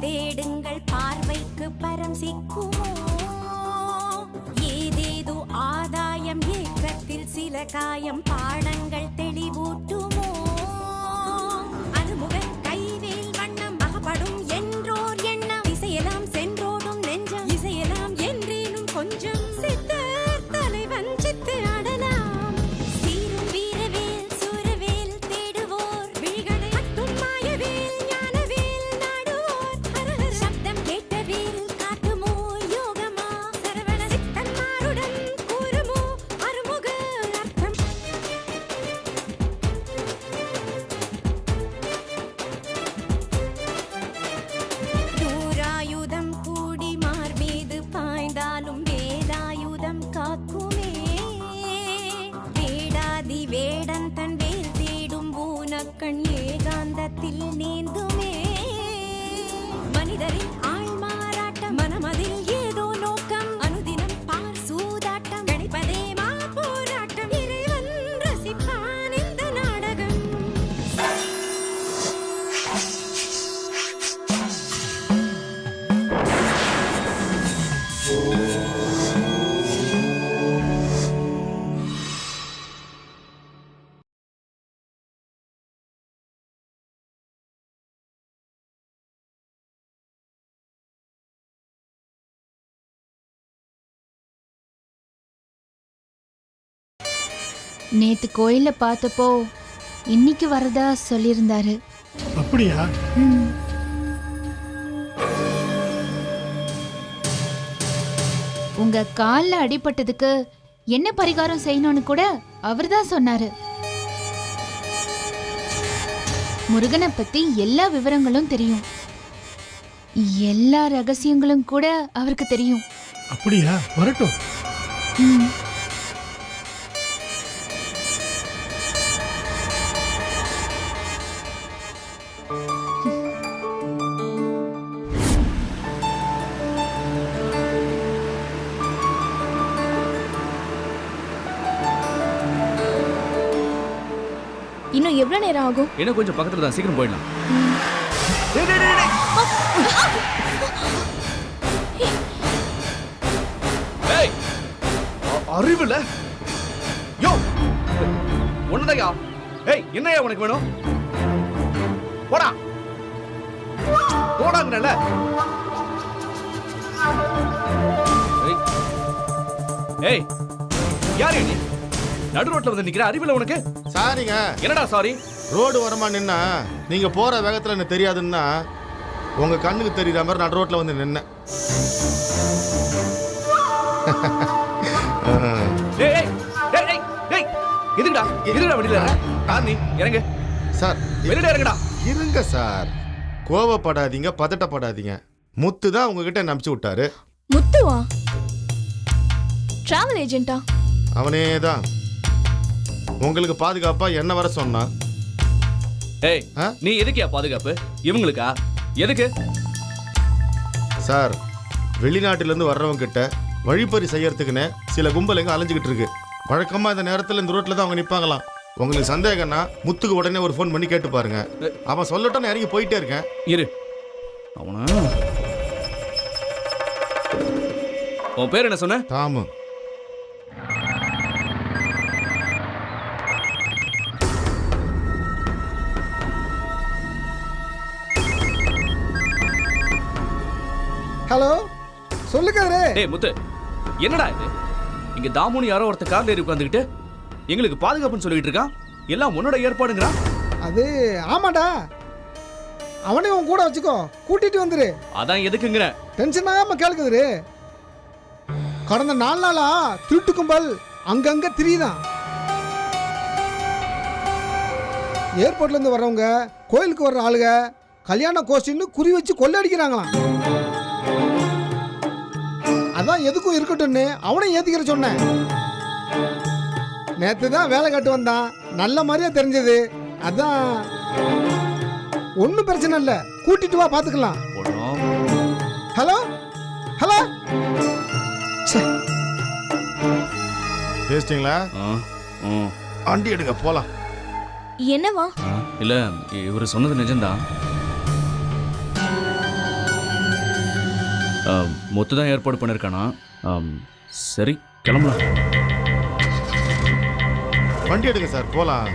தேடுங்கள் பார்வைக்கு பரம் சிக்குமோ ஏதேதோ ஆதாயம் ஏக்கத்தில் சில காயம் பாடங்கள் தெளிவூட்டுமோ அருமுகன் கைவேல் வண்ணம் அகப்படும் என்றோர் எண்ணம் இசையெல்லாம் சென்றோடும் நெஞ்சம் இசையெல்லாம் என்றேனும் கொஞ்சம் சித்தர் தலைவன் சித்து ஆடலாம் சீரும் வீரவேல் சூரவேல் தேடுவோர் விழிகளை அத்தும் மாயவேல் ஞானவேல் நாடுவோர் ஹரஹர சப்தம் கேட்டவேல் காட்டுமோ யோகமா சரவண சித்தன் மாருடன் கூறுமோ அருமுக அர்த்தம் தூராயுதம் கூடி மார்மீது பாய்ந்தாலும் வேலாயுதம் காக்குமே வேடாதி வேடன் தன் வேல் தேடும் பூனக்கண் ஏகாந்தத்தில் நீந்துமே மனிதரின் ஆள் மாறாட்டம் மனமதில் ஏதோ நோக்கம் அனுதினம் பார் சூதாட்டம் கணிப்பதே மா போராட்டம் இறைவன் ரசிப்பான் இந்த நாடகம் நேத்து கோயில்ல பார்த்தப்போ இன்னைக்கு வரதா சொல்லியிருந்தாரு. அப்படியா? உங்க கால்ல அடிபட்டதுக்கு என்ன பரிகாரம் செய்யணும்னு கூட அவர்தான் சொன்னாரு. முருகனை பத்தி எல்லா விவரங்களும் தெரியும், எல்லா ரகசியங்களும் கூட அவருக்கு தெரியும். அப்படியா? வரட்டும். இன்னும் எவ்வளவு நேரம் ஆகும்? இன்னும் கொஞ்சம் பக்கத்துல தான், சீக்கிரம் போயிடலாம். அறிவுல யோ ஒண்ணுதையா. ஏய், என்னையா உனக்கு வேணும்? போடா போடாங்கல. ஏய், யாரு நீ? நடு ரோட்ல வந்து நிக்கிற, அறிவில உனக்கு? சாரிங்க. என்னடா சாரி? ரோடு வரமா நின்னா நீங்க போற வேகத்துல எனக்கு தெரியாதுன்னா உங்க கண்ணுக்கு தெரியுற மாதிரி நடு ரோட்ல வந்து நின்ன. எதுக்குடா எதுக்குடா வெளியில நீ இறங்க சார். வெளியில இறங்கடா. இருங்க சார், கோவப்படாதீங்க, பதட்டப்படாதீங்க. முத்து தான் உங்ககிட்ட நம்பிச்சு விட்டாரு. முத்துவா? டிராவல் ஏஜென்ட்டா? அவனே தான் உங்களுக்கு பாதுகாப்பா என்ன வர சொன்னா. ஏய், நீ எதுக்கியா பாதுகாப்பு? இவங்களுக்கா? எதுக்கு சார்? வெளிநாட்டுல இருந்து வர்றவங்க கிட்ட வழிப்பறி செய்யறதுக்குன்னு சில கும்பல் எங்க அலைஞ்சுக்கிட்டு இருக்கு. வழக்கமா இந்த நேரத்துல இந்த ரோட்ல தான் அவங்க நிப்பாங்களாம். உங்களுக்கு சந்தேகம்னா முத்துக்கு உடனே ஒரு ஃபோன் பண்ணி கேட்டு பாருங்க. அவன் சொல்லட்டும், நான் இறங்கி போயிட்டே இருக்கேன். இரு. அவனா? உன் பேர் என்ன சொன்ன? தாமு. ஹலோ, சொல்லுங்க. டேய் முத்து, என்னடா இது? இங்க தாமுனி யாரோ ஒருத்த கார்ல ஏறி உட்கார்ந்துகிட்டு எங்களுக்கு பாதுகாப்புன்னு சொல்லிட்டு இருக்கான். எல்லாம் உன்னோட ஏற்பாடுங்கறான். அது ஆமாடா, அவனையும் உன் கூட வச்சுக்கோ, கூட்டிட்டு வந்துரு. அதான் எதுக்குங்கற? டென்ஷன் ஆகாம கேளுக்குதுரு. கடந்த 4 நாளா திருட்டு கும்பல் அங்கங்க திரியுதான். ஏர்போர்ட்ல இருந்து வர்றவங்க, கோயிலுக்கு வர்ற ஆளுங்க கல்யாண கோஷ்டின்னு குறி வச்சு கொள்ளடிக்கிறாங்களாம். அதான் எதுக்கும் இருக்கட்டும்னு அவனை ஏத்திக்கிற சொன்னேன். நேத்து தான் வேலை கட்டு வந்தான், நல்ல மாதிரியா தெரிஞ்சது. அதான் ஒன்னும் பிரச்சனை இல்ல, கூட்டிட்டு வா பாத்துக்கலாம். ஹலோ ஹலோ, பேசிட்டீங்களா? வண்டி எடுங்க, போலாம். என்னவா? இல்ல, இவரு சொன்னது நிஜம்தான். மொத்த தான் ஏற்பாடு பண்ணியிருக்கானா? சரி கிளம்பலாம். வண்டி எடுங்க சார், போலாம்.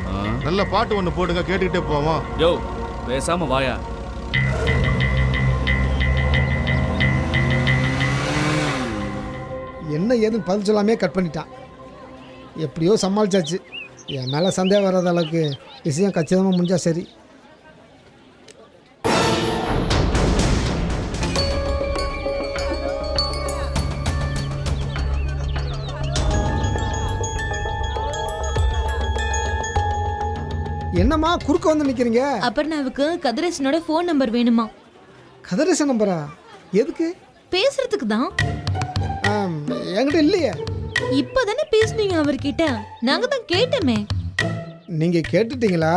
நல்ல பாட்டு ஒன்று போடுங்க, கேட்டுக்கிட்டே போவோம். யோ பேசாம வாயா. என்ன ஏதுன்னு பதில் சொல்லாமே கட் பண்ணிட்டான். எப்படியோ சமாளிச்சாச்சு. என் மேலே சந்தேகம் வராத அளவுக்கு விஷயம் கச்சிதமாக முடிஞ்சா சரி. என்னம்மா குறுக்க வந்து நிற்கிறீங்க? அபர்ணாவுக்கு கதிரேசனோட ஃபோன் நம்பர் வேணுமா? கதிரேசன் நம்பரா? எதுக்கு? பேசுறதுக்கு தான். என்கிட்ட இல்லையே. இப்பதானே பேசுனீங்க அவர்கிட்ட. நாங்க தான் கேட்டோமே. நீங்க கேட்டுட்டீங்களா?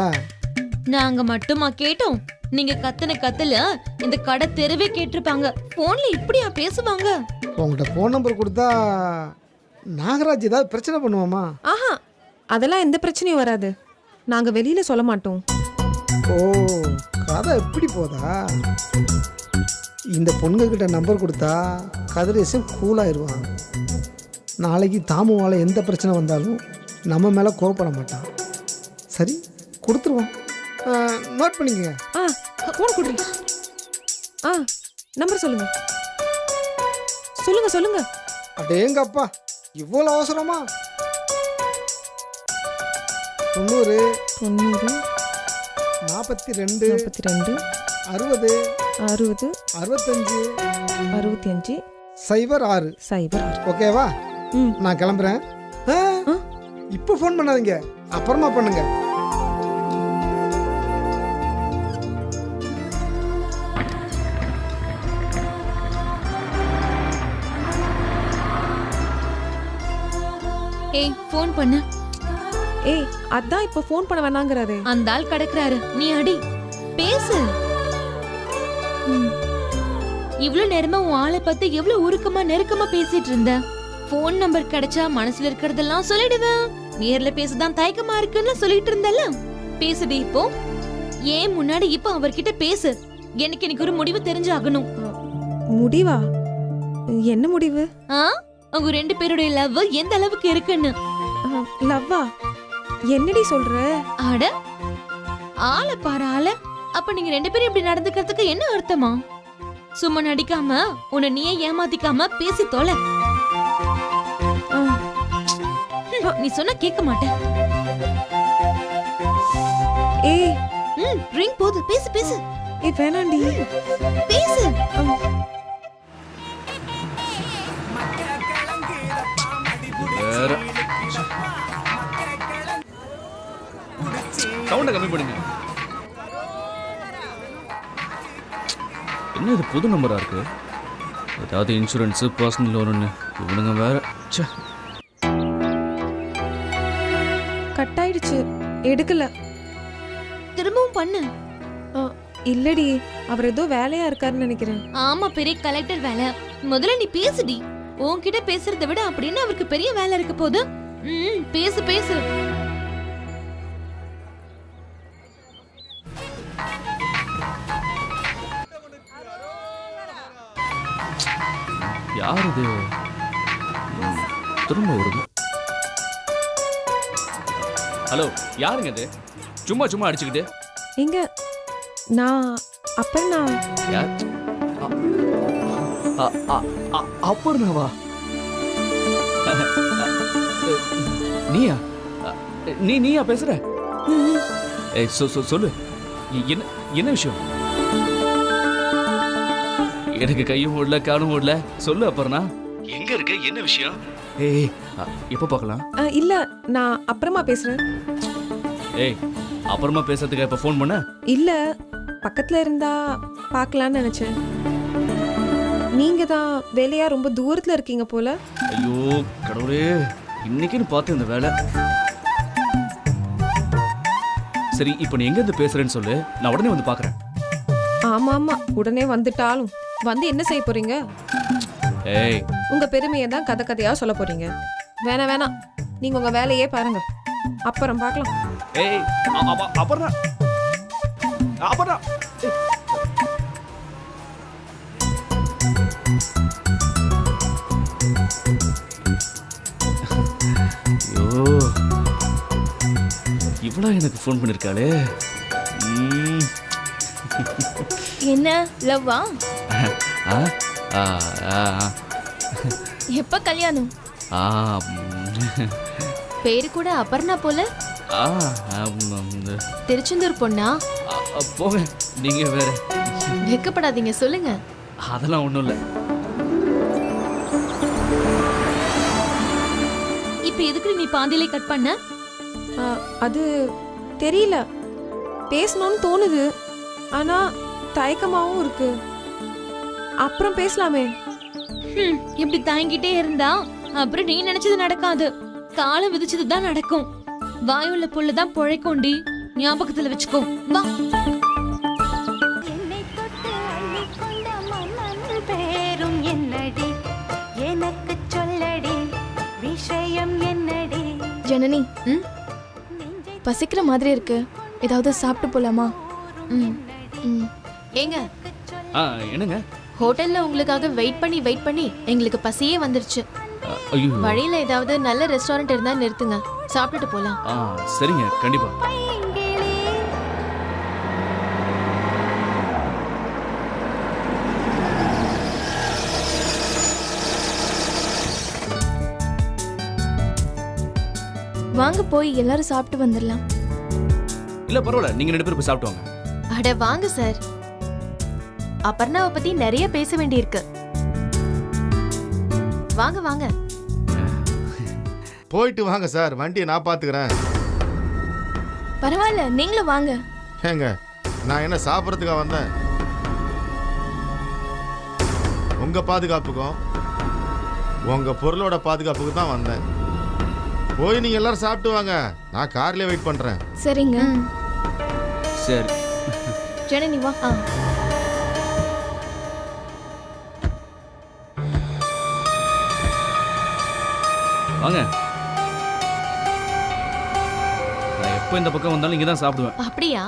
நாங்க மட்டுமா கேட்டோம்? நீங்க கத்தன கத்தல இந்த கடை தெருவே கேட்டிருப்பாங்க. போன்ல இப்படியா பேசுவாங்க? உங்கள்கிட்ட ஃபோன் நம்பர் கொடுத்தா நாகராஜ் ஏதாவது பிரச்சனை பண்ணுவோமா? ஆஹா, அதெல்லாம் எந்த பிரச்சனையும் வராது. நாங்க வெளியில சொல்ல மாட்டோம். ஓ, கதை எப்படி போதா? இந்த பொண்ணுகிட்ட நம்பர் கொடுத்தா கதிரேசன் கூலாயிருவான். நாளைக்கு தாமுவால் எந்த பிரச்சனை வந்தாலும் நம்ம மேலே கோவப்பட மாட்டான். சரி, கொடுத்துருவோம். நோட் பண்ணிக்கங்க. ஃபோன் கொடுங்க. நம்பர் சொல்லுங்க. சொல்லுங்க சொல்லுங்க. அடேங்கப்பா, இவ்வளோ அவசரமா? 90 90 42 42 60 60 65 65 06 சைபர். ஓகேவா? ம். நான் கிளம்புறேன். இப்போ ஃபோன் பண்ணாதீங்க, அப்புறமா பண்ணுங்க. ஏய் ஃபோன் பண்ணு. ஏய், அதான் இப்ப ஃபோன் பண்ண வேணாங்கறாரு. அந்த ஆள் கடக்குறாரு, நீ அடி. பேசு. இவ்ளோ நேரமா உன் ஆளை பத்தி எவ்வளவு உருக்கமா நெருக்கமா பேசிட்டு இருந்த. ஃபோன் நம்பர் கிடைச்சா மனசுல இருக்கிறதெல்லாம் சொல்லிடுவேன். நேர்ல பேசதான் தயக்கமா இருக்குன்னு சொல்லிட்டு இருந்தல. பேசுடி இப்போ. ஏன் முன்னாடி இப்போ அவர்கிட்ட பேசு. எனக்கு ஒரு முடிவு தெரிஞ்சாகணும். முடிவா? என்ன முடிவு? அவங்க 2 பேருடைய லவ் எந்த அளவுக்கு இருக்குன்னு. லவ்வா? என்னடி சொல்ற? அட ஆளை பாரு ஆள. அப்ப நீங்க 2 பேரும் இப்படி நடந்துக்கிறதுக்கு என்ன அர்த்தமா? சும்மா நடிக்காம உன்னை நீயே ஏமாத்திக்காம பேசி தொலை. நீ சொன்னா கேட்க மாட்டேன். ஏய், ரிங் போது. பேசு பேசு. ஏய் வேணாண்டி. பேசு. வேற சவுண்ட கம்மி பண்ணுங்க. என்ன இது புது நம்பரா இருக்கு? ஏதாவது இன்சூரன்ஸ், பர்சனல் லோன்னு இவனுங்க வேற. கட் ஆயிடுச்சு, எடுக்கல. திரும்பவும் பண்ணு. இல்லடி, அவர் ஏதோ வேலையா இருக்காருன்னு நினைக்கிறேன். ஆமா, பெரிய கலெக்டர் வேலை. முதல்ல நீ பேசுடி. உன்கிட்ட பேசுறதை விட அப்படின்னு அவருக்கு பெரிய வேலை இருக்க போது. பேசு பேசு. யார் இது? திரும்ப வருது. ஹலோ, யாருங்க இது? சும்மா சும்மா அடிச்சுக்கிட்டு. எங்க நான் அப்பர்ணா. யார்? அப்பர்ணாவா? நீயா? நீயா பேசுற? ஏய் சொல்லு, என்ன விஷயம்? எனக்கு கையும் ஓடல காலும் ஓடல. சொல்லு அப்பர்ணா, எங்க இருக்க? என்ன விஷயம்? ஏய் எப்ப பார்க்கலாம்? இல்ல, நான் அப்புறமா பேசுறேன். ஏய், அப்புறமா பேசுறதுக்கு இப்ப ஃபோன் பண்ண? இல்ல, பக்கத்துல இருந்தா பார்க்கலாம்னு நினைச்சேன். நீங்க தான் வேலையா ரொம்ப தூரத்துல இருக்கீங்க போல. ஐயோ கடவுளே, இன்னைக்குன்னு பார்த்து இந்த வேலை. சரி, இப்போ நீ எங்க இருந்து பேசுறேன்னு சொல்லு, நான் உடனே வந்து பார்க்கறேன். ஆமா ஆமா, உடனே வந்துட்டாலும் வந்து என்ன செய்ய போறீங்க? ஏய், உங்க பெருமையை தான் கதை கதையா சொல்ல போறீங்க. வேணாம் வேணாம், நீங்க உங்க வேலையே பாருங்க, அப்புறம் பார்க்கலாம். ஏய் அப்பறா அப்பறா. இவ்வளோ எனக்கு ஃபோன் பண்ணியிருக்காளே. என்ன லவ்வா? ஆ ஆ ஆ எப்ப கல்யாணம்? ஆ பேரு கூட அபர்ணா போல. ஆ திருச்செந்தூர் பொண்ணா? போங்க, நீங்க வேற. வெக்கப்படாதீங்க, சொல்லுங்க. அதெல்லாம் ஒன்றும் இல்லை. இப்ப எதுக்கு நீ பாதியிலே கட் பண்ண? அது தெரியல, பேசணும்னு தோணுது, ஆனா தயக்கமாவும் இருக்கு. அப்புறம் பேசலாமே. இப்படி தாங்கிட்டே இருந்தா அப்புறம் நீ நினைச்சது நடக்காது. காலம் விதிச்சது தான் நடக்கும். வாயுள்ள புல்லுதான் பொழைக்கோண்டி, ஞாபகத்துல வச்சுக்கோ. வா. என்னை தொட்டு அள்ளிக்கொண்ட மன்னன் பேரும் என்னடி, எனக்கு சொல்லடி விஷயம் என்னடி. ஜனனி, பசிக்கிற மாதிரி இருக்கு, ஏதாவது சாப்பிட்டு போலாமா? ஏங்க, என்னங்க? ஹோட்டல்ல உங்களுக்காக வெயிட் பண்ணி எங்களுக்கு பசியே வந்துருச்சு. ஐயோ, வழியில ஏதாவது நல்ல ரெஸ்டாரண்ட் இருந்தா நிறுத்துங்க, சாப்பிட்டுட்டு போலாம். சரிங்க, கண்டிப்பா. வாங்க போய் எல்லாரும் சாப்பிட்டு வந்துடலாம். இல்ல பரவாயில்ல, நீங்க 2 பேரும் போய் சாப்பிட்டு வாங்க. அட வாங்க சார், அபர்ணாவை பத்தி நிறைய பேச வேண்டியிருக்கு. வாங்க வாங்க. போயிட்டு வாங்க சார், வண்டியை நான் பார்த்துக்கிறேன். பரவாயில்ல, நீங்களும் வாங்க. ஏங்க, நான் என்ன சாப்பிட்றதுக்காக வந்தேன்? உங்க பாதுகாப்புக்கும் உங்க பொருளோட பாதுகாப்புக்கு தான் வந்தேன். போய் நீங்க எல்லாரும் சாப்பிட்டு வாங்க, நான் கார்லயே வெயிட் பண்றேன். சரிங்க. சரி ஜனனி வா. வாங்க. நான் எப்போ இந்த பக்கம் வந்தாலும் இங்க தான் சாப்பிடுவேன். அப்படியா?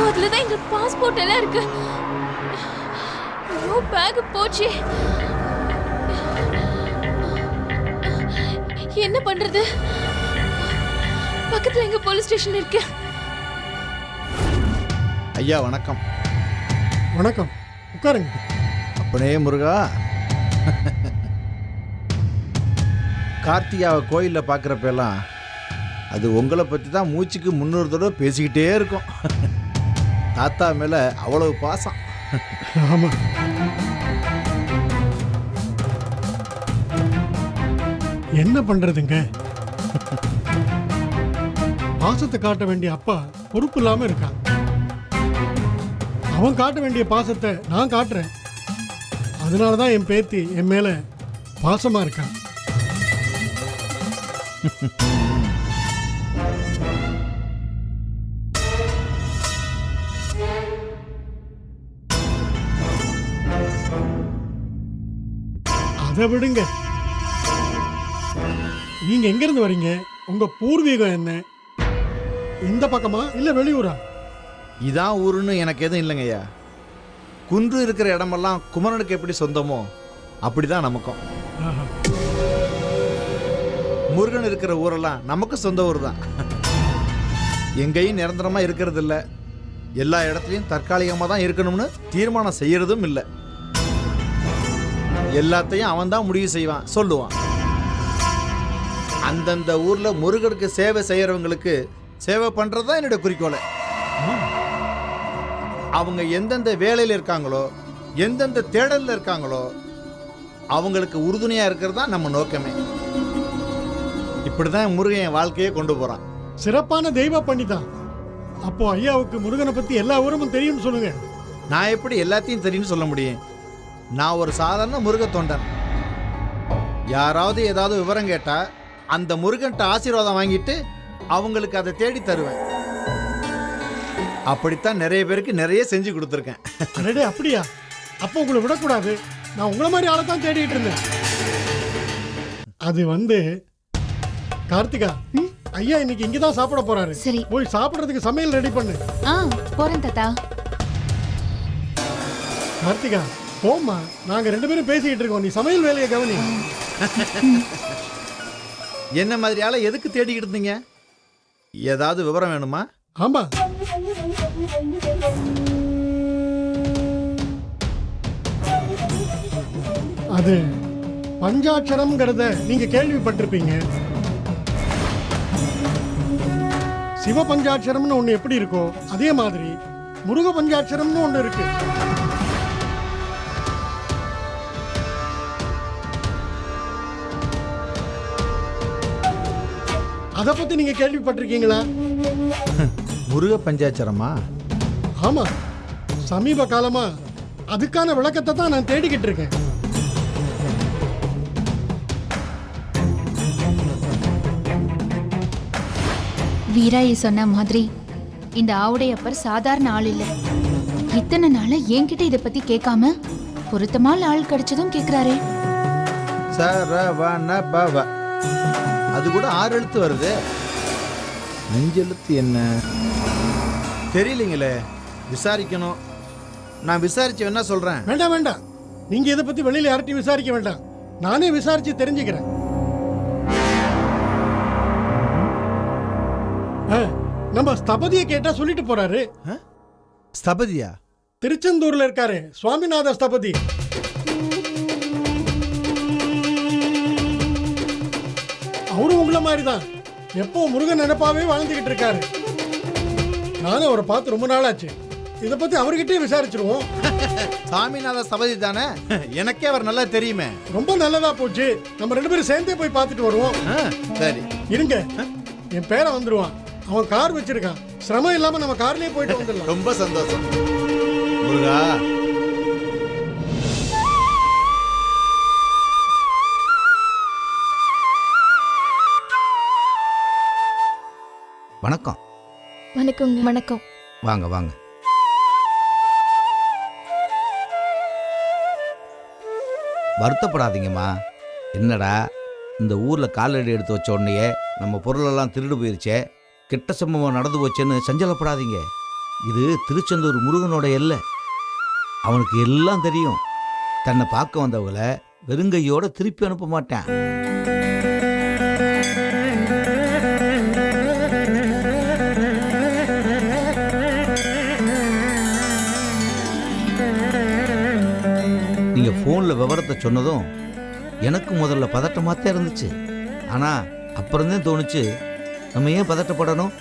அதுலதான் எங்க பாஸ்போர்ட் எல்லாம் இருக்கு. ஐயோ, பேக் போச்சு. என்ன பண்றது? பக்கத்துல எங்க போலீஸ் ஸ்டேஷன் இருக்கு. ஐயா வணக்கம். வணக்கம், உட்காருங்க. அப்பனே முருகா, கார்த்திகாவை கோயிலில் பார்க்குறப்பெல்லாம் அது உங்களை பற்றி தான் மூச்சுக்கு 300 தடவை பேசிக்கிட்டே இருக்கும். தாத்தா மேலே அவ்வளவு பாசம். ஆமா, என்ன பண்றதுங்க? பாசத்தை காட்ட வேண்டிய அப்பா பொறுப்பு இல்லாம இருக்கான். அவன் காட்ட வேண்டிய பாசத்தை நான் காட்டுறேன். அதனாலதான் என் பேத்தி என் மேல பாசமா இருக்கான். அதை விடுங்க. நீங்க எங்க இருந்து வரீங்க? உங்க பூர்வீகம் என்ன? இந்த பக்கமா இல்ல வெளியூரா? இதான் ஊருன்னு எனக்கு எதுவும் இல்லைங்க ஐயா. குன்று இருக்கிற இடமெல்லாம் குமரனுக்கு எப்படி சொந்தமோ அப்படிதான் நமக்கும். முருகன் இருக்கிற ஊரெல்லாம் நமக்கு சொந்த ஊர் தான். எங்கேயும் நிரந்தரமா இருக்கிறது இல்லை. எல்லா இடத்துலையும் தற்காலிகமாக தான் இருக்கணும்னு தீர்மானம் செய்யறதும் இல்லை. எல்லாத்தையும் அவன் தான் முடிவு செய்வான், சொல்லுவான். அந்தந்த ஊர்ல முருகனுக்கு சேவை செய்யறவங்களுக்கு சேவை பண்றதுதான் என்னுடைய குறிக்கோளை. அவங்க எந்தெந்த வேலையில் இருக்காங்களோ, எந்தெந்த தேடலில் இருக்காங்களோ, அவங்களுக்கு உறுதுணையா இருக்கிறது தான் நம்ம நோக்கமே. இப்படிதான் முருகன் என் வாழ்க்கையை கொண்டு போறான். சிறப்பான தெய்வ பண்ணிதான். அப்போ ஐயாவுக்கு முருகனை பத்தி எல்லா ஊரமும் தெரியும்னு சொல்லுங்க. நான் எப்படி எல்லாத்தையும் தெரியும்னு சொல்ல முடியும்? நான் ஒரு சாதாரண முருக தொண்டன். யாராவது ஏதாவது விவரம் கேட்டா அந்த முருகன்ட்ட ஆசீர்வாதம் வாங்கிட்டு அவங்களுக்கு அதை தேடி தருவேன். அப்படித்தான் நிறைய பேருக்கு நிறைய செஞ்சு கொடுத்துருக்கேன். அடடே, அப்படியா? அப்போ உங்களை விடக்கூடாது. நான் உங்களை மாதிரி ஆளை தான் தேடிட்டு இருந்தேன். அது கார்த்திகா, ஐயா இன்னைக்கு இங்க தான் சாப்பிட போறாரு. சரி. போய் சாப்பிடுறதுக்கு சமையல் ரெடி பண்ணு. போறேன் தாத்தா. கார்த்திகா, போம்மா. நாங்க 2 பேரும் பேசிக்கிட்டு இருக்கோம். நீ சமையல் வேலையை கவனி. என்ன மாதிரி ஆளை எதுக்கு தேடிக்கிட்டு இருந்தீங்க? ஏதாவது விவரம் வேணுமா? ஆமா, அது பஞ்சாட்சரம்ங்கிறத நீங்க கேள்விப்பட்டிருப்பீங்க. சிவ பஞ்சாட்சரம்னு ஒண்ணு எப்படி இருக்கோ அதே மாதிரி முருக பஞ்சாட்சரம்னு ஒண்ணு இருக்கு. அத பத்தி நீங்க கேள்விப்பட்டிருக்கீங்களா? முருக பஞ்சாட்சரமா? ஆமா, சமீப காலமா அதுக்கான விளக்கத்தை தான் நான் தேடிக்கிட்டு இருக்கேன். வீராயி சொன்ன மாதிரி இந்த ஆவுடையப்பர் சாதாரண ஆள் இல்ல. இத்தனை நாள என்கிட்ட இத பத்தி கேட்காம பொருத்தமான ஆள் கிடைச்சதும் கேக்குறாரே. சரவண பவ, அது கூட 6 எழுத்து வருது. 5 எழுத்து என்ன தெரியலீங்களே. விசாரிக்கணும். நான் விசாரிச்சு என்ன சொல்றேன். வேண்டாம் வேண்டாம், நீங்க இதை பத்தி வெளியில யார்ட்டையும் விசாரிக்க வேண்டாம். நானே விசாரிச்சு தெரிஞ்சுக்கிறேன். நம்ம ஸ்தபதியை கேட்டா சொல்லிட்டு போறாரு. ஸ்தபதியா? திருச்செந்தூர்ல இருக்காரு சுவாமிநாத ஸ்தபதி. அவரும் உங்களை மாதிரிதான் எப்போ முருகன் நினைப்பாவே வாழ்ந்துகிட்டு இருக்காரு. நானும் அவரை பார்த்து ரொம்ப நாள் ஆச்சு. இதை பத்தி அவர்கிட்டயே விசாரிச்சிருவோம். சாமிநாத ஸ்தபதி தானே? எனக்கே அவர் நல்லா தெரியுமே. ரொம்ப நல்லதா போச்சு. நம்ம 2 பேரும் சேர்ந்தே போய் பார்த்துட்டு வருவோம். சரி இருங்க, என் பேரை வந்துருவான். அவன் கார் வச்சிருக்கான். சிரமம் இல்லாம நம்ம கார்லயே போயிட்டு வந்துடலாம். ரொம்ப சந்தோஷம் முருகா. வணக்கம். வணக்கம். வணக்கம். வாங்க வாங்க. வருத்தப்படாதீங்கம்மா. என்னடா இந்த ஊரில் காலடி எடுத்து வச்ச உடனே நம்ம பொருளெல்லாம் திருடு போயிருச்சே, கெட்ட சம்பவம் நடந்து போச்சேன்னு சஞ்சலப்படாதீங்க. இது திருச்செந்தூர் முருகனோட எல்லை. அவனுக்கு எல்லாம் தெரியும். தன்னை பார்க்க வந்தவங்களை வெறுங்கையோட திருப்பி அனுப்ப மாட்டான். நீங்கள் ஃபோனில் விவரத்தை சொன்னதும் எனக்கு முதல்ல பதட்டமாகத்தான் இருந்துச்சு. ஆனால் அப்புறம்தான் தோணுச்சு, நம்ம ஏன் பதட்டப்படணும்?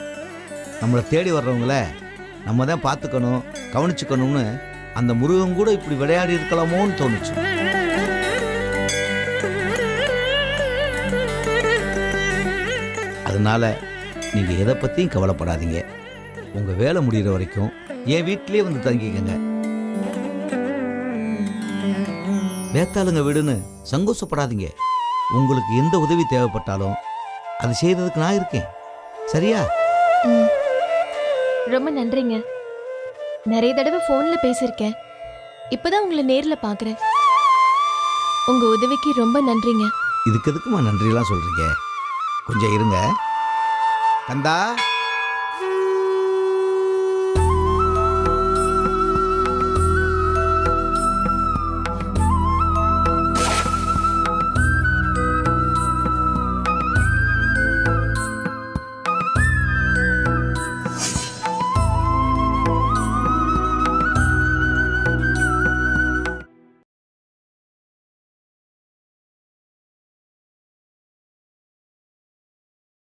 நம்மளை தேடி வர்றவங்கள நம்ம தான் பார்த்துக்கணும், கவனிச்சுக்கணும்னு அந்த முருகன் கூட இப்படி விளையாடி இருக்கலாமோன்னு தோணுச்சு. அதனால நீங்கள் எதை பற்றியும் கவலைப்படாதீங்க. உங்கள் வேலை முடிகிற வரைக்கும் என் வீட்டிலே வந்து தங்கிக்கங்க. வேத்தாளுங்க வீடுன்னு சங்கோஷப்படாதீங்க. உங்களுக்கு எந்த உதவி தேவைப்பட்டாலும் அது செய்யறதுக்கு நான் இருக்கேன். சரியா? ரொம்ப நன்றிங்க. நிறைய தடவை ஃபோன்ல பேசியிருக்கேன். இப்பதான் உங்களை நேர்ல பார்க்குறேன். உங்க உதவிக்கு ரொம்ப நன்றிங்க. இதுக்கு எதுக்குமா நன்றியெல்லாம் சொல்றீங்க? கொஞ்சம் இருங்க. கந்தா,